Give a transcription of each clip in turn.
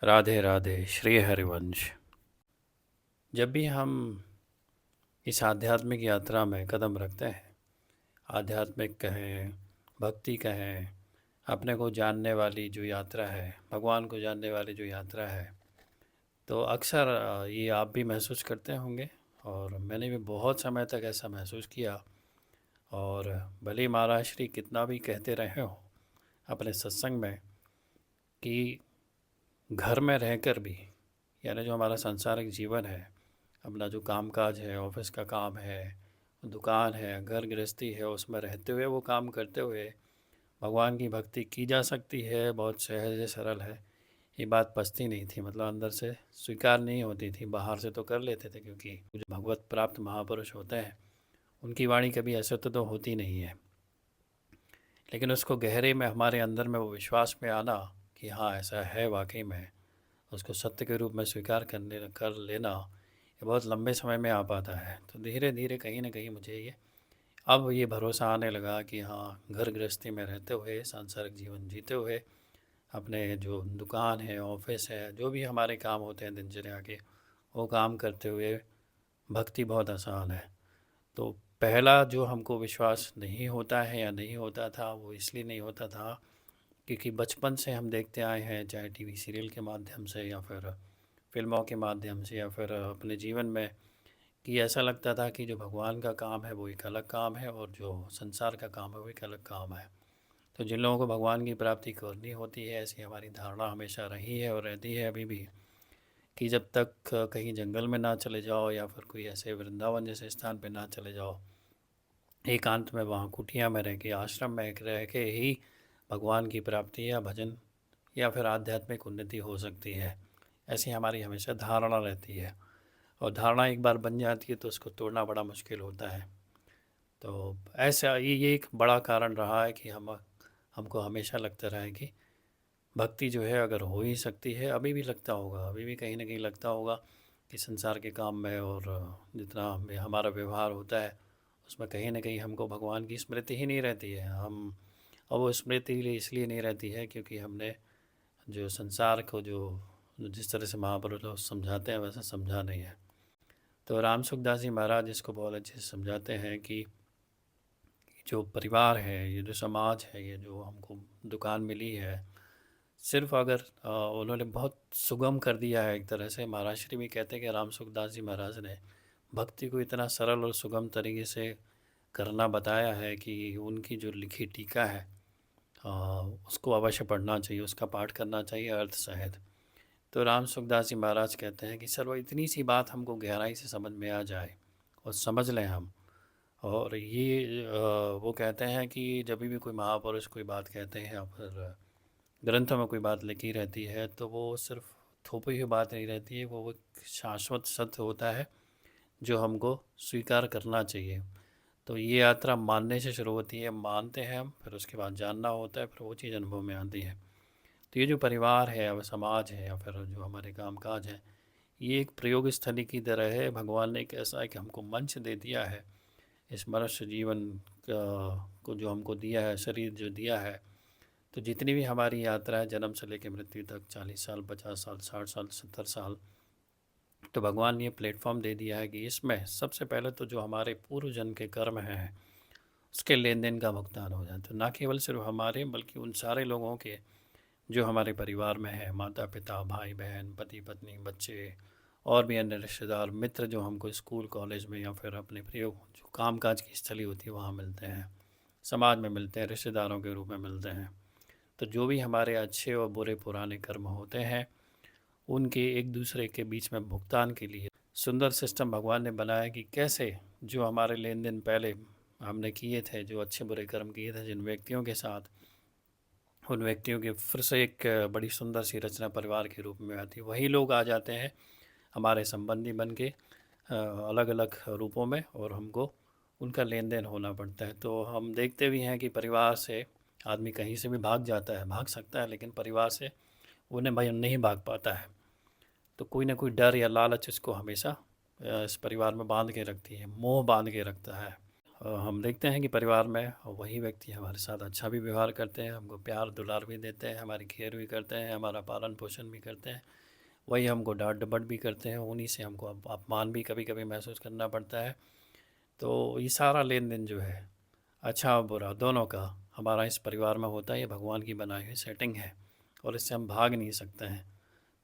राधे राधे श्री हरिवंश। जब भी हम इस आध्यात्मिक यात्रा में कदम रखते हैं, आध्यात्मिक कहें, भक्ति कहें, अपने को जानने वाली जो यात्रा है, भगवान को जानने वाली जो यात्रा है, तो अक्सर ये आप भी महसूस करते होंगे और मैंने भी बहुत समय तक ऐसा महसूस किया। और भले ही महाराज श्री कितना भी कहते रहे हो अपने सत्संग में कि घर में रहकर भी, यानी जो हमारा सांसारिक जीवन है, अपना जो कामकाज है, ऑफिस का काम है, दुकान है, घर गृहस्थी है, उसमें रहते हुए वो काम करते हुए भगवान की भक्ति की जा सकती है। बहुत सहज है, सरल है। ये बात पचती नहीं थी, मतलब अंदर से स्वीकार नहीं होती थी। बाहर से तो कर लेते थे क्योंकि जो भगवत प्राप्त महापुरुष होते हैं उनकी वाणी कभी ऐसे तो होती नहीं है, लेकिन उसको गहरे में हमारे अंदर में वो विश्वास में आना कि हाँ ऐसा है वाकई में, उसको सत्य के रूप में स्वीकार कर लेना, ये बहुत लंबे समय में आ पाता है। तो धीरे धीरे कहीं ना कहीं मुझे अब ये भरोसा आने लगा कि हाँ, घर गृहस्थी में रहते हुए, सांसारिक जीवन जीते हुए, अपने जो दुकान है, ऑफिस है, जो भी हमारे काम होते हैं दिनचर्या के, वो काम करते हुए भक्ति बहुत आसान है। तो पहला जो हमको विश्वास नहीं होता है या नहीं होता था, वो इसलिए नहीं होता था क्योंकि बचपन से हम देखते आए हैं, चाहे टीवी सीरियल के माध्यम से या फिर फिल्मों के माध्यम से या फिर अपने जीवन में, कि ऐसा लगता था कि जो भगवान का काम है वो एक अलग काम है और जो संसार का काम है वो एक अलग काम है। तो जिन लोगों को भगवान की प्राप्ति करनी होती है, ऐसी हमारी धारणा हमेशा रही है और रहती है अभी भी, कि जब तक कहीं जंगल में ना चले जाओ या फिर कोई ऐसे वृंदावन जैसे स्थान पे ना चले जाओ, एकांत में, वहाँ कुटिया में रह के, आश्रम में रह के ही भगवान की प्राप्ति या भजन या फिर आध्यात्मिक उन्नति हो सकती है। ऐसी हमारी हमेशा धारणा रहती है और धारणा एक बार बन जाती है तो उसको तोड़ना बड़ा मुश्किल होता है। तो ऐसा ये एक बड़ा कारण रहा है कि हमको हमेशा लगता रहा है कि भक्ति जो है अगर हो ही सकती है, अभी भी लगता होगा, अभी भी कहीं ना कहीं लगता होगा कि संसार के काम में और जितना हमारा व्यवहार होता है उसमें कहीं ना कहीं हमको भगवान की स्मृति ही नहीं रहती है। हम और वो स्मृति इसलिए नहीं रहती है क्योंकि हमने जो संसार को जो जिस तरह से महापुरुष लोग समझाते हैं वैसा समझा नहीं है। तो राम सुखदास जी महाराज इसको बहुत अच्छे से समझाते हैं कि जो परिवार है, ये जो समाज है, ये जो हमको दुकान मिली है, सिर्फ अगर उन्होंने बहुत सुगम कर दिया है एक तरह से। महाराज श्री भी कहते हैं कि राम सुखदास जी महाराज ने भक्ति को इतना सरल और सुगम तरीके से करना बताया है कि उनकी जो लिखी टीका है अ, उसको अवश्य पढ़ना चाहिए, उसका पाठ करना चाहिए अर्थ सहित। तो राम सुखदास जी महाराज कहते हैं कि सर वो इतनी सी बात हमको गहराई से समझ में आ जाए और समझ लें हम। और ये वो कहते हैं कि जब भी कोई महापुरुष कोई बात कहते हैं या फिर ग्रंथों में कोई बात लिखी रहती है तो वो सिर्फ थोपी हुई बात नहीं रहती है, वो एक शाश्वत सत्य होता है जो हमको स्वीकार करना चाहिए। तो ये यात्रा मानने से शुरू होती है, मानते हैं हम, फिर उसके बाद जानना होता है, फिर वो चीज़ अनुभव में आती है। तो ये जो परिवार है या समाज है या फिर जो हमारे कामकाज है, ये एक प्रयोग स्थली की तरह है। भगवान ने एक ऐसा है कि हमको मंच दे दिया है, इस मनुष्य जीवन को जो हमको दिया है, शरीर जो दिया है। तो जितनी भी हमारी यात्रा है जन्म से लेकर मृत्यु तक, 40 साल, 50 साल, 60 साल, 70 साल, तो भगवान ने ये प्लेटफॉर्म दे दिया है कि इसमें सबसे पहले तो जो हमारे पूर्व जन्म के कर्म हैं उसके लेन देन का भुगतान हो जाए। तो ना केवल सिर्फ हमारे बल्कि उन सारे लोगों के जो हमारे परिवार में है, माता पिता, भाई बहन, पति पत्नी, बच्चे और भी अन्य रिश्तेदार, मित्र जो हमको स्कूल कॉलेज में या फिर अपने प्रयोग जो कामकाज की स्थली होती है वहाँ मिलते हैं, समाज में मिलते हैं, रिश्तेदारों के रूप में मिलते हैं। तो जो भी हमारे अच्छे और बुरे पुराने कर्म होते हैं उनके एक दूसरे के बीच में भुगतान के लिए सुंदर सिस्टम भगवान ने बनाया कि कैसे जो हमारे लेन देन पहले हमने किए थे, जो अच्छे बुरे कर्म किए थे जिन व्यक्तियों के साथ, उन व्यक्तियों की फिर से एक बड़ी सुंदर सी रचना परिवार के रूप में आती है। वही लोग आ जाते हैं हमारे संबंधी बन के अलग अलग रूपों में और हमको उनका लेन देन होना पड़ता है। तो हम देखते भी हैं कि परिवार से आदमी कहीं से भी भाग जाता है, भाग सकता है, लेकिन परिवार से उन्हें भाई नहीं भाग पाता है। तो कोई ना कोई डर या लालच इसको हमेशा इस परिवार में बांध के रखती है, मोह बांध के रखता है। हम देखते हैं कि परिवार में वही व्यक्ति हमारे साथ अच्छा भी व्यवहार करते हैं, हमको प्यार दुलार भी देते हैं, हमारी केयर भी करते हैं, हमारा पालन पोषण भी करते हैं, वही हमको डांट डपट भी करते हैं, उन्हीं से हमको अपमान भी कभी कभी महसूस करना पड़ता है। तो ये सारा लेन देन जो है अच्छा और बुरा दोनों का हमारा इस परिवार में होता है। ये भगवान की बनाई हुई सेटिंग है और इससे हम भाग नहीं सकते हैं।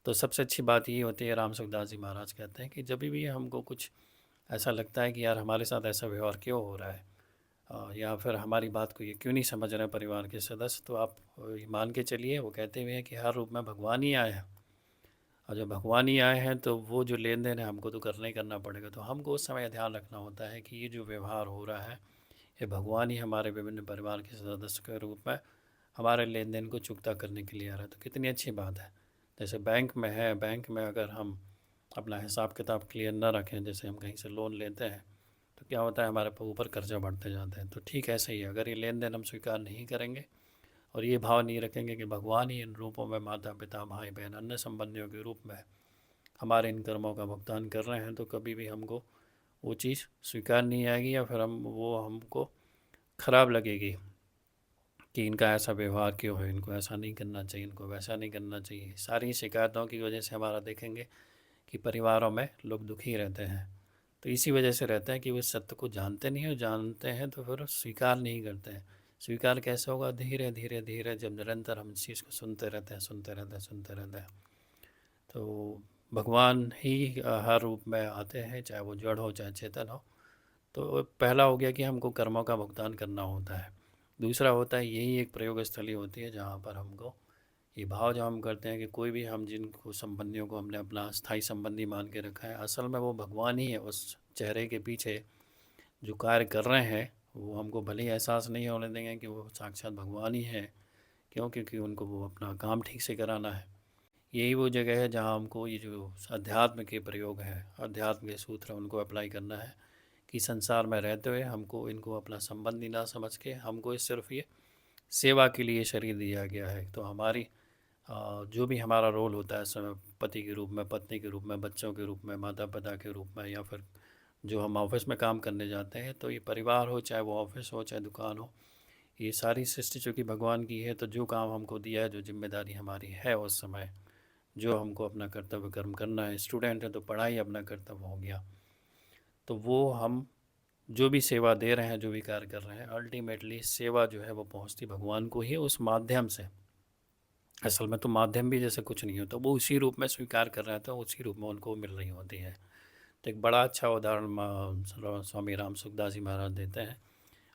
तो सबसे अच्छी बात ये होती है, राम सुखदास जी महाराज कहते हैं कि जब भी हमको कुछ ऐसा लगता है कि यार हमारे साथ ऐसा व्यवहार क्यों हो रहा है, या फिर हमारी बात को ये क्यों नहीं समझ रहे हैं परिवार के सदस्य, तो आप ये मान के चलिए, वो कहते हुए हैं कि हर रूप में भगवान ही आए हैं। और जब भगवान ही आए हैं तो वो जो लेन देन है हमको तो करना ही करना पड़ेगा। तो हमको उस समय ध्यान रखना होता है कि ये जो व्यवहार हो रहा है, ये भगवान ही हमारे विभिन्न परिवार के सदस्य के रूप में हमारे लेन देन को चुकता करने के लिए आ रहा है। तो कितनी अच्छी बात है। जैसे बैंक में है, बैंक में अगर हम अपना हिसाब किताब क्लियर ना रखें, जैसे हम कहीं से लोन लेते हैं तो क्या होता है, हमारे ऊपर कर्जा बढ़ते जाते हैं। तो ठीक ऐसे ही है, अगर ये लेन देन हम स्वीकार नहीं करेंगे और ये भाव नहीं रखेंगे कि भगवान ही इन रूपों में, माता पिता भाई बहन अन्य संबंधियों के रूप में हमारे इन कर्मों का भुगतान कर रहे हैं, तो कभी भी हमको वो चीज़ स्वीकार नहीं आएगी, या फिर हमको ख़राब लगेगी कि इनका ऐसा व्यवहार क्यों है, इनको ऐसा नहीं करना चाहिए, इनको वैसा नहीं करना चाहिए। सारी शिकायतों की वजह से हमारा देखेंगे कि परिवारों में लोग दुखी रहते हैं। तो इसी वजह से रहता है कि वे सत्य को जानते नहीं हैं, जानते हैं तो फिर स्वीकार नहीं करते हैं। स्वीकार कैसे होगा? धीरे धीरे धीरे, जब निरंतर हम इस चीज़ को सुनते रहते हैं, सुनते रहते हैं, सुनते रहते हैं। तो भगवान ही हर रूप में आते हैं, चाहे वो जड़ हो चाहे चेतन हो। तो पहला हो गया कि हमको कर्मों का भुगतान करना होता है। दूसरा होता है, यही एक प्रयोग स्थली होती है जहाँ पर हमको ये भाव जो हम करते हैं कि कोई भी हम जिनको संबंधियों को हमने अपना स्थायी संबंधी मान के रखा है, असल में वो भगवान ही है। उस चेहरे के पीछे जो कार्य कर रहे हैं वो हमको भले ही एहसास नहीं होने देंगे कि वो साक्षात भगवान ही है। क्यों? क्योंकि उनको वो अपना काम ठीक से कराना है। यही वो जगह है जहाँ हमको ये जो अध्यात्म के प्रयोग हैं, अध्यात्म के सूत्र, उनको अप्लाई करना है कि संसार में रहते हुए हमको इनको अपना संबंधी ना समझ के हमको इस सिर्फ ये सेवा के लिए शरीर दिया गया है। तो हमारी जो भी हमारा रोल होता है समय, पति के रूप में, पत्नी के रूप में, बच्चों के रूप में, माता पिता के रूप में, या फिर जो हम ऑफिस में काम करने जाते हैं, तो ये परिवार हो चाहे वो ऑफिस हो चाहे दुकान हो, ये सारी सृष्टि चूँकि भगवान की है। तो जो काम हमको दिया है, जो जिम्मेदारी हमारी है उस समय, जो हमको अपना कर्तव्य कर्म करना है, स्टूडेंट है तो पढ़ाई अपना कर्तव्य हो गया, तो वो हम जो भी सेवा दे रहे हैं, जो भी कार्य कर रहे हैं, अल्टीमेटली सेवा जो है वो पहुंचती भगवान को ही उस माध्यम से। असल में तो माध्यम भी जैसे कुछ नहीं होता, वो उसी रूप में स्वीकार कर रहे हैं तो उसी रूप में उनको मिल रही होती है। तो एक बड़ा अच्छा उदाहरण स्वामी राम सुखदास जी महाराज देते हैं।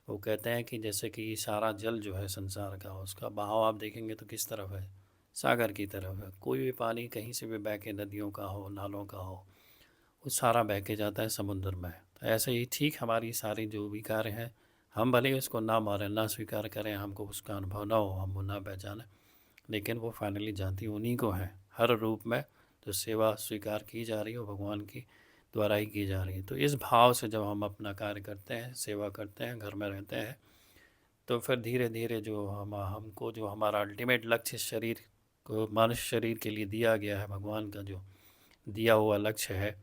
वो कहते हैं कि जैसे कि सारा जल जो है संसार का, उसका बहाव आप देखेंगे तो किस तरफ है? सागर की तरफ है। कोई भी पानी कहीं से भी बह के, नदियों का हो, नालों का हो, वो सारा बह के जाता है समुद्र में। तो ऐसे ही ठीक हमारी सारी जो भी कार्य हैं, हम भले ही उसको ना मारें, ना स्वीकार करें, हमको उसका अनुभव ना हो, हम वो ना पहचानें, लेकिन वो फाइनली जाती उन्हीं को है। हर रूप में जो सेवा स्वीकार की जा रही है वो भगवान की द्वारा ही की जा रही है। तो इस भाव से जब हम अपना कार्य करते हैं, सेवा करते हैं, घर में रहते हैं, तो फिर धीरे धीरे जो हमको जो हमारा अल्टीमेट लक्ष्य शरीर को, मनुष्य शरीर के लिए दिया गया है, भगवान का जो दिया हुआ लक्ष्य है,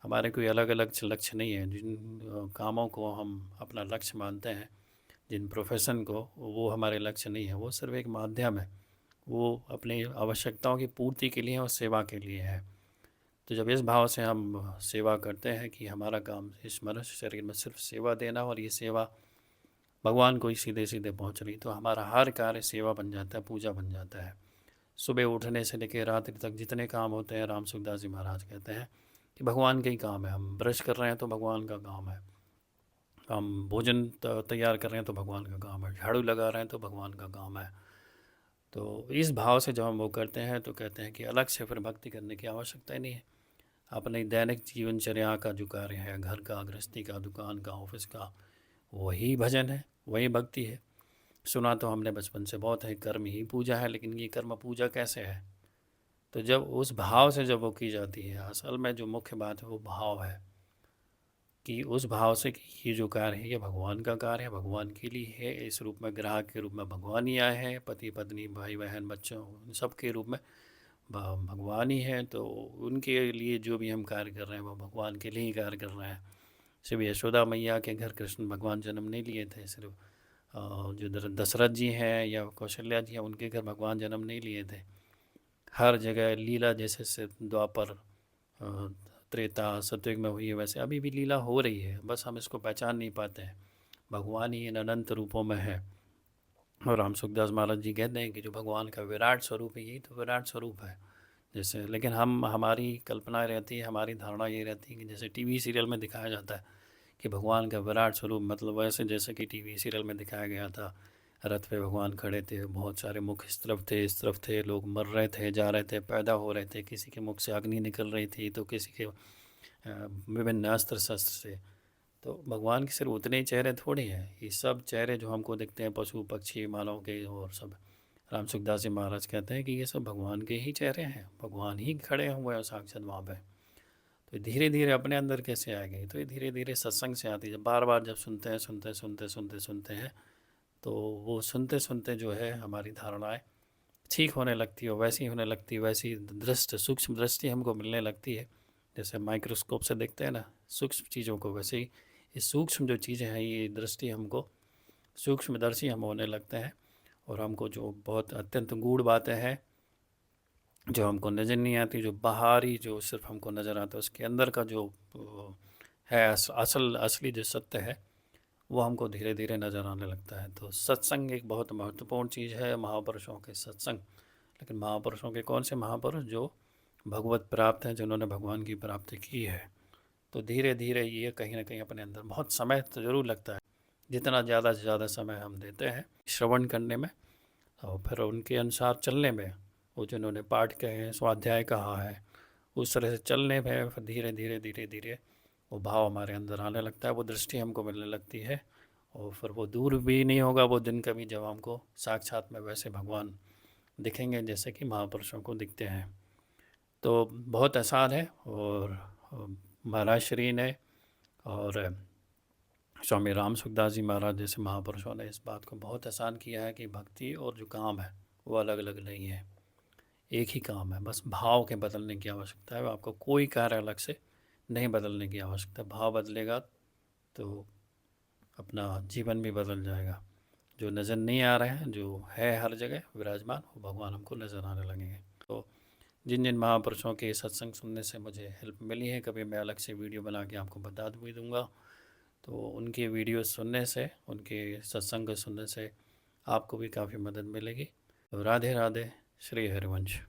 हमारे कोई अलग अलग लक्ष्य नहीं है। जिन कामों को हम अपना लक्ष्य मानते हैं, जिन प्रोफेशन को, वो हमारे लक्ष्य नहीं है, वो सिर्फ एक माध्यम है। वो अपनी आवश्यकताओं की पूर्ति के लिए और सेवा के लिए है। तो जब इस भाव से हम सेवा करते हैं कि हमारा काम इस मनुष्य शरीर में सिर्फ सेवा देना, और ये सेवा भगवान को ही सीधे सीधे पहुंच रही, तो हमारा हर कार्य सेवा बन जाता है, पूजा बन जाता है। सुबह उठने से लेकर रात्रि तक जितने काम होते हैं, राम सुखदास जी महाराज कहते हैं कि भगवान का ही काम है। हम ब्रश कर रहे हैं तो भगवान का काम है, हम भोजन तैयार कर रहे हैं तो भगवान का काम है, झाड़ू लगा रहे हैं तो भगवान का काम है। तो इस भाव से जब हम वो करते हैं तो कहते हैं कि अलग से फिर भक्ति करने की आवश्यकता ही नहीं है। अपने दैनिक जीवनचर्या का जो कार्य है, घर का, गृहस्थी का, दुकान का, ऑफिस का, वही भजन है, वही भक्ति है। सुना तो हमने बचपन से बहुत है, कर्म ही पूजा है, लेकिन ये कर्म पूजा कैसे है? तो जब उस भाव से जब वो की जाती है, असल में जो मुख्य बात है वो भाव है कि उस भाव से कि ये जो कार्य है ये भगवान का कार्य है, भगवान के लिए है। इस रूप में ग्राहक के रूप में भगवान ही आए हैं, पति पत्नी भाई बहन बच्चों सब के रूप में भगवान ही है। तो उनके लिए जो भी हम कार्य कर रहे हैं वो भगवान के लिए ही कार्य कर रहे हैं। सिर्फ यशोदा मैया के घर कृष्ण भगवान जन्म नहीं लिए थे, सिर्फ जो दशरथ जी हैं या कौशल्या जी हैं उनके घर भगवान जन्म नहीं लिए थे। हर जगह लीला जैसे से द्वापर त्रेता सतयुग में हुई है, वैसे अभी भी लीला हो रही है, बस हम इसको पहचान नहीं पाते हैं। भगवान ही इन अनंत रूपों में है। और राम सुखदास महाराज जी कहते हैं कि जो भगवान का विराट स्वरूप है, यही तो विराट स्वरूप है। जैसे लेकिन हमारी कल्पना रहती है, हमारी धारणा ये रहती है कि जैसे टीवी सीरियल में दिखाया जाता है कि भगवान का विराट स्वरूप मतलब वैसे जैसे कि टीवी सीरियल में दिखाया गया था, रथ पे भगवान खड़े थे, बहुत सारे मुख इस तरफ थे, लोग मर रहे थे, जा रहे थे, पैदा हो रहे थे, किसी के मुख से अग्नि निकल रही थी तो किसी के विभिन्न अस्त्र शस्त्र से। तो भगवान के सिर्फ उतने ही चेहरे थोड़ी हैं, ये सब चेहरे जो हमको दिखते हैं पशु पक्षी मानव के और सब, राम सुखदास जी महाराज कहते हैं कि ये सब भगवान के ही चेहरे हैं, भगवान ही खड़े हुए हैं साक्षात वहाँ पे। तो धीरे धीरे अपने अंदर कैसे आ गई, तो ये धीरे धीरे सत्संग से आती है। जब बार बार जब सुनते हैं तो वो सुनते सुनते जो है हमारी धारणाएं ठीक होने लगती है, वैसी होने लगती है, वैसी दृष्टि सूक्ष्म दृष्टि हमको मिलने लगती है। जैसे माइक्रोस्कोप से देखते हैं ना सूक्ष्म चीज़ों को, वैसे ही ये सूक्ष्म जो चीज़ें हैं ये दृष्टि हमको सूक्ष्मदर्शी हम होने लगते हैं। और हमको जो बहुत अत्यंत गूढ़ बातें हैं जो हमको नज़र नहीं आती, जो बाहरी जो सिर्फ हमको नज़र आता है, उसके अंदर का जो है असली जो सत्य है वो हमको धीरे धीरे नज़र आने लगता है। तो सत्संग एक बहुत महत्वपूर्ण चीज़ है, महापुरुषों के सत्संग। लेकिन महापुरुषों के कौन से महापुरुष? जो भगवत प्राप्त हैं, जिन्होंने भगवान की प्राप्ति की है। तो धीरे धीरे ये कहीं ना कहीं अपने अंदर बहुत समय तो ज़रूर लगता है, जितना ज़्यादा से ज़्यादा समय हम देते हैं श्रवण करने में और फिर उनके अनुसार चलने में, वो जिन्होंने पाठ कहे हैं, स्वाध्याय कहा है, उस तरह से चलने में फिर धीरे धीरे वो भाव हमारे अंदर आने लगता है, वो दृष्टि हमको मिलने लगती है। और फिर वो दूर भी नहीं होगा वो दिन कभी जब हमको साक्षात में वैसे भगवान दिखेंगे जैसे कि महापुरुषों को दिखते हैं। तो बहुत आसान है। और महाराज श्री ने और स्वामी राम सुखदास जी महाराज जैसे महापुरुषों ने इस बात को बहुत आसान किया है कि भक्ति और जो काम है वो अलग अलग नहीं है, एक ही काम है। बस भाव के बदलने की आवश्यकता है, आपको कोई कार्य अलग से नहीं बदलने की आवश्यकता। भाव बदलेगा तो अपना जीवन भी बदल जाएगा। जो नज़र नहीं आ रहे हैं, जो है हर जगह विराजमान, वो भगवान हमको नज़र आने लगेंगे। तो जिन जिन महापुरुषों के सत्संग सुनने से मुझे हेल्प मिली है, कभी मैं अलग से वीडियो बना के आपको बता भी दूँगा। तो उनके वीडियो सुनने से, उनके सत्संग सुनने से आपको भी काफ़ी मदद मिलेगी। तो राधे राधे, श्री हरिवंश।